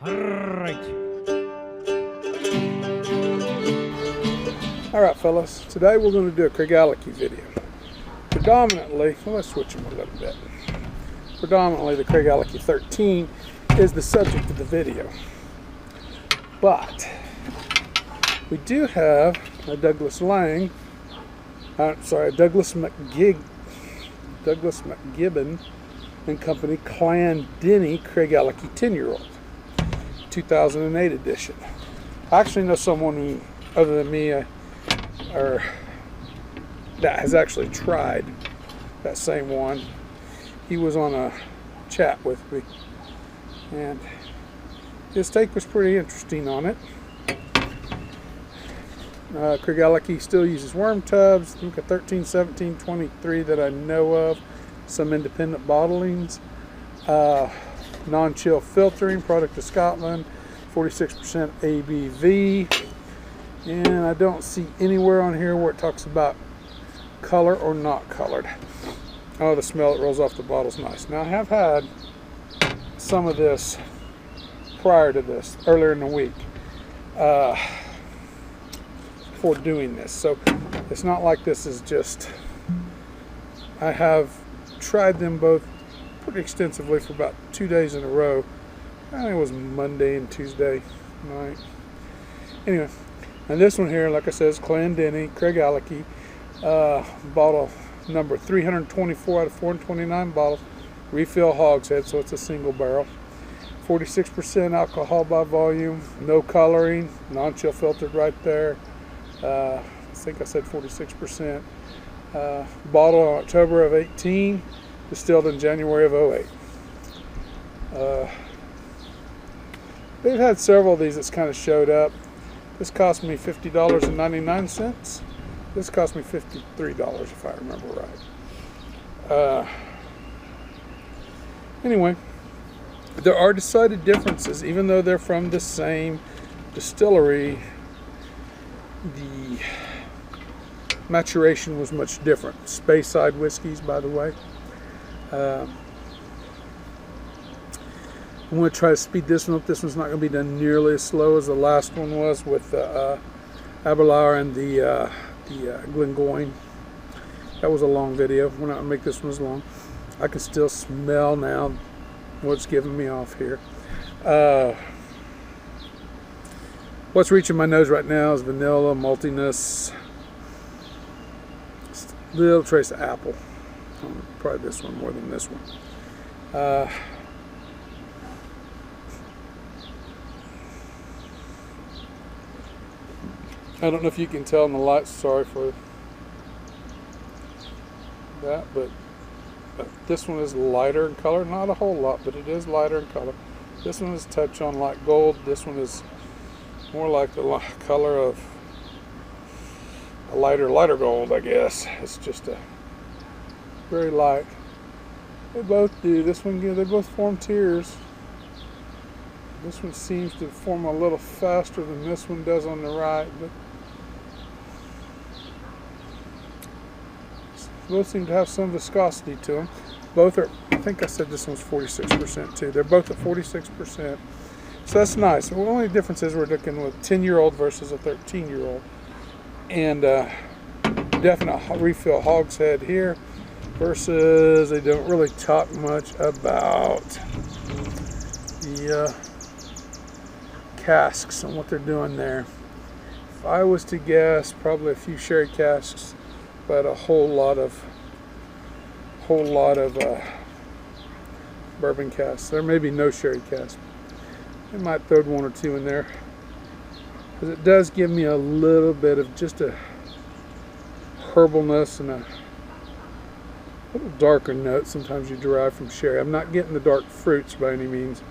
Alright fellas, today we're going to do a Craigellachie video. Predominantly, well, let's switch them a little bit. Predominantly the Craigellachie 13 is the subject of the video. But we do have a Douglas McGibbon and Company Clan Denny Craigellachie 10-year-old, 2008 edition. I actually know someone who, other than me, that has actually tried that same one. He was on a chat with me, and his take was pretty interesting on it. Craigellachie still uses worm tubs. I think a 13, 17, 23 that I know of. Some independent bottlings. Non-chill filtering, product of Scotland. 46% ABV. And I don't see anywhere on here where it talks about color or not colored. Oh, the smell that rolls off the bottle is nice. Now I have had some of this prior to this, earlier in the week, before doing this. So it's not like this is just, I have tried them both pretty extensively for about 2 days in a row. I think it was Monday and Tuesday night. Anyway, and this one here, like I said, is Clan Denny Craigellachie, bottle number 324 out of 429 bottles, refill hogshead, so it's a single barrel. 46% alcohol by volume, no coloring, non-chill filtered right there. I think I said 46%. Bottled in October of 18, distilled in January of 08. They've had several of these that's kind of showed up. This cost me $50.99. This cost me $53 if I remember right. Anyway, there are decided differences, even though they're from the same distillery. The maturation was much different. Speyside whiskeys, by the way. I'm going to try to speed this one up. This one's not going to be done nearly as slow as the last one was with the Aberlour and the Glengoyne. That was a long video. We're not going to make this one as long. I can still smell now what's giving me off here. What's reaching my nose right now is vanilla, maltiness, little trace of apple. Probably this one more than this one. I don't know if you can tell in the light, sorry for that, but this one is lighter in color. Not a whole lot, but it is lighter in color. This one is touch on light gold. This one is more like the color of a lighter gold, I guess. It's just a very light. They both do. This one, they both form tears. This one seems to form a little faster than this one does on the right, but both seem to have some viscosity to them. Both are, I think I said this one's 46% too. They're both at 46%. So that's nice. The only difference is we're looking with a 10-year-old versus a 13-year-old. And definite refill hogshead here versus they don't really talk much about the casks and what they're doing there. If I was to guess, probably a few sherry casks, but a whole lot of bourbon casks. There may be no sherry casks. I might throw one or two in there, because it does give me a little bit of just a herbalness and a little darker note sometimes you derive from sherry. I'm not getting the dark fruits by any means,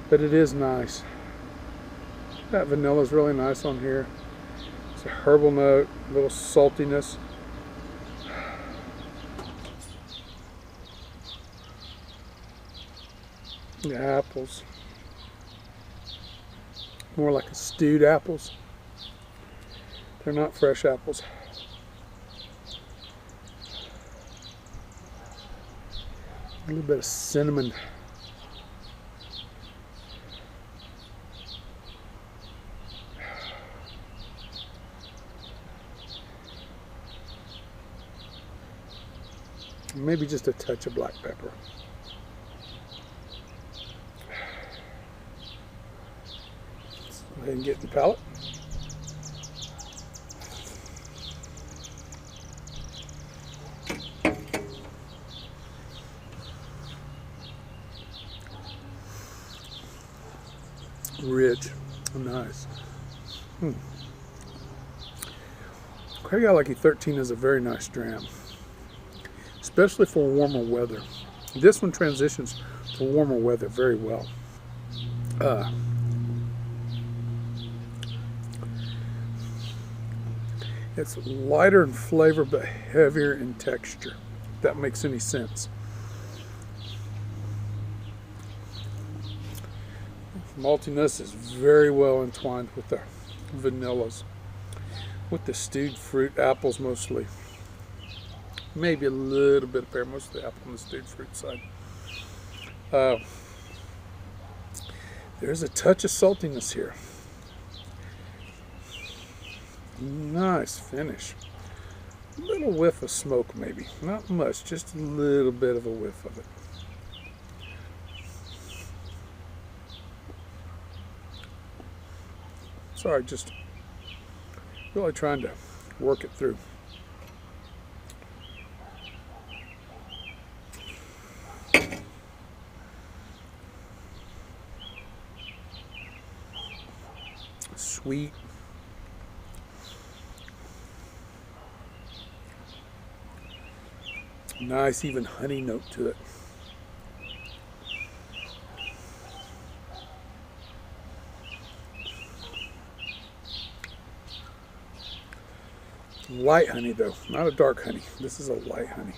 but it is nice. That vanilla is really nice on here. It's a herbal note, a little saltiness. The apples, more like a stewed apples. They're not fresh apples. little bit of cinnamon. Maybe just a touch of black pepper. Let's go ahead and get the palate. Rich, nice. Craigellachie 13 is a very nice dram, especially for warmer weather. This one transitions to warmer weather very well. It's lighter in flavor but heavier in texture, if that makes any sense. Maltiness is very well entwined with the vanillas, with the stewed fruit, apples mostly. Maybe a little bit of pear, most of the apple on the stewed fruit side. There's a touch of saltiness here. Nice finish. A little whiff of smoke maybe, not much, just a little bit of a whiff of it. Sorry, just really trying to work it through. Sweet. Nice, even honey note to it. Light honey though, not a dark honey. This is a light honey.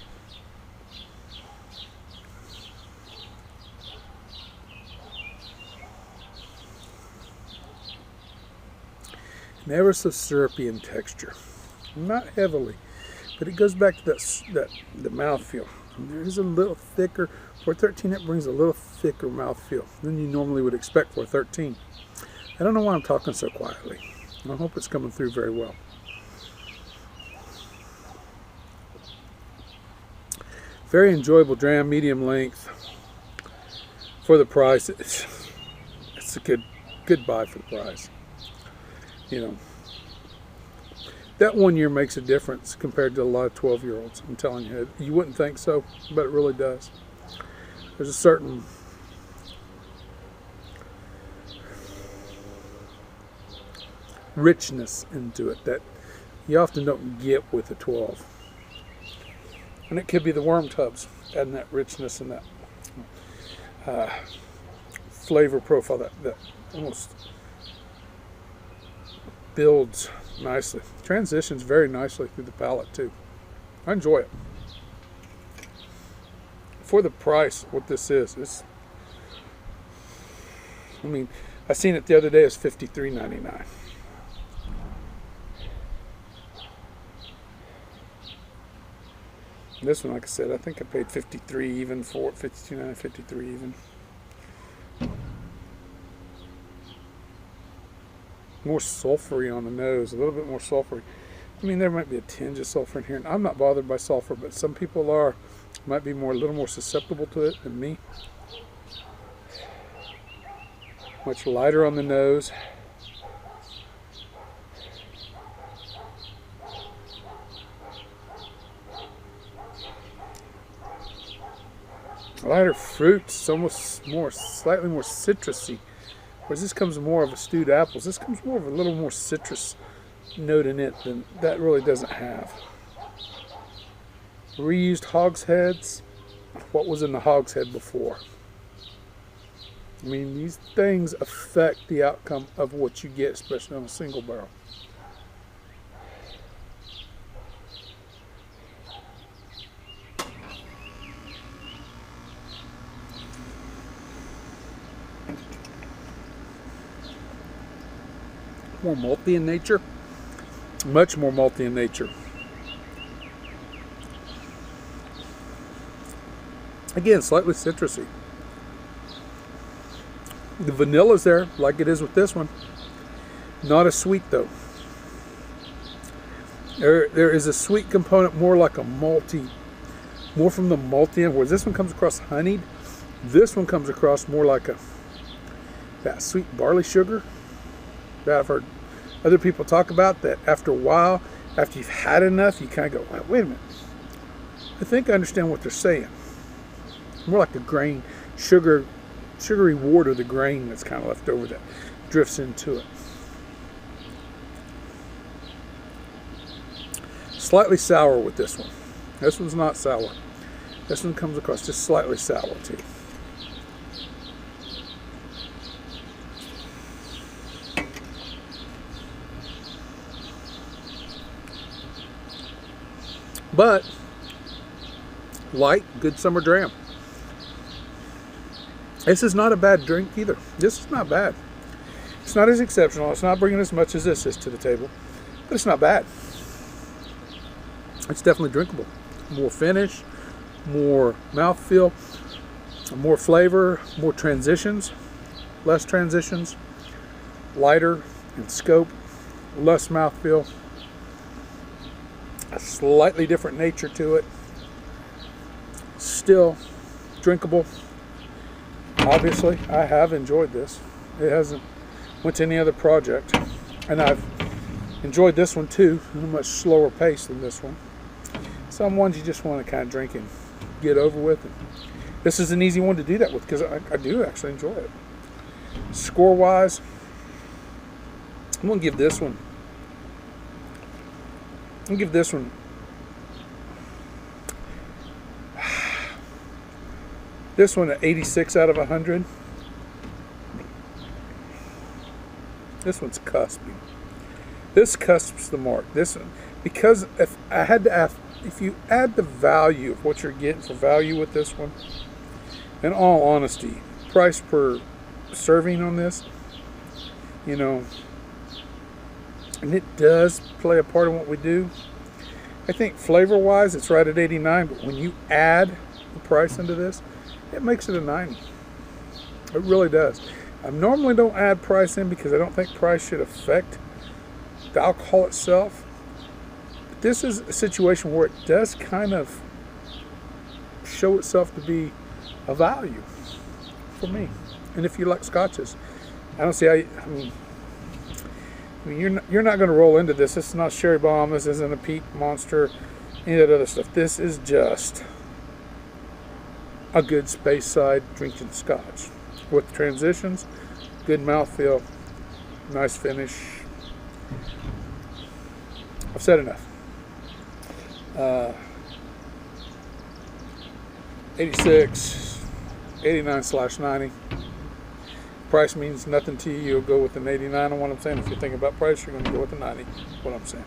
Never so syrupy in texture, not heavily, but it goes back to the mouthfeel. There is a little thicker for 13. It brings a little thicker mouthfeel than you normally would expect for 13. I don't know why I'm talking so quietly. I hope it's coming through very well. Very enjoyable dram, medium length. For the price, it's a good buy for the price. You know, that 1 year makes a difference compared to a lot of 12-year-olds. I'm telling you, you wouldn't think so, but it really does. There's a certain richness into it that you often don't get with a 12. And it could be the worm tubs adding that richness and that flavor profile that almost builds nicely. Transitions very nicely through the palate too. I enjoy it. For the price, what this is, I mean, I seen it the other day as $53.99. This one, like I said, I think I paid $53 even for it, $52.99, $53 even. More sulfury on the nose, a little bit more sulfury. I mean, there might be a tinge of sulfur in here, and I'm not bothered by sulfur, but some people are. Might be a little more susceptible to it than me. Much lighter on the nose. Lighter fruits, almost slightly more citrusy. Whereas this comes more of a stewed apples. This comes more of a little more citrus note in it than that really doesn't have. Reused hogsheads. What was in the hogshead before? I mean, these things affect the outcome of what you get, especially on a single barrel. More malty in nature, much more malty in nature. Again, slightly citrusy. The vanilla's there, like it is with this one. Not as sweet though. There is a sweet component, more like a malty, more from the malty end, whereas this one comes across honeyed. This one comes across more like that sweet barley sugar that I've heard other people talk about, that after a while, after you've had enough, you kind of go, wait a minute. I think I understand what they're saying. More like a grain, sugary wort of the grain that's kind of left over that drifts into it. Slightly sour with this one. This one's not sour. This one comes across just slightly sour too. But light, good summer dram. This is not a bad drink either. This is not bad. It's not as exceptional. It's not bringing as much as this is to the table, but it's not bad. It's definitely drinkable. More finish, more mouthfeel, more flavor, more transitions, less transitions, lighter in scope, less mouthfeel, a slightly different nature to it. Still drinkable. Obviously, I have enjoyed this. It hasn't went to any other project, and I've enjoyed this one too, at a much slower pace than this one. Some ones you just want to kind of drink and get over with. And this is an easy one to do that with, because I do actually enjoy it. Score-wise, I'm going to give this one. This one an 86 out of 100. This one's cuspy. This cusps the mark. This one, because if I had to ask, if you add the value of what you're getting for value with this one, in all honesty, price per serving on this, you know, and it does play a part in what we do. I think flavor-wise, it's right at 89, but when you add the price into this, it makes it a 90. It really does. I normally don't add price in because I don't think price should affect the alcohol itself. But this is a situation where it does kind of show itself to be a value for me. And if you like scotches, I don't see how I mean you're not going to roll into this. This is not Sherry Bomb. This isn't a Peat Monster, any of that other stuff. This is just a good space side drinking scotch with transitions, good mouthfeel, nice finish. I've said enough. 86, 89/90. Price means nothing to you. You'll go with an 89 on what I'm saying. If you're thinking about price, you're going to go with a 90. What I'm saying.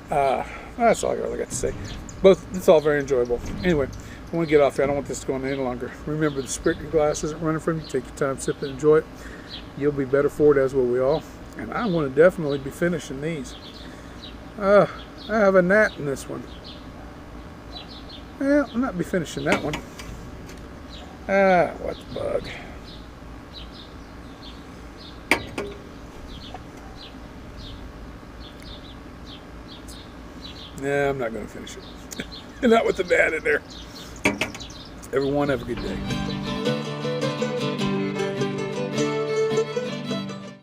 That's all I really got to say. It's all very enjoyable. Anyway, I want to get off here. I don't want this to go on any longer. Remember, the spirit in your glass isn't running from you. Take your time, sip it, enjoy it. You'll be better for it, as will we all. And I want to definitely be finishing these. I have a gnat in this one. Well, I'll not be finishing that one. What the bug. Nah, I'm not going to finish it. Not with the gnat in there. Everyone have a good day.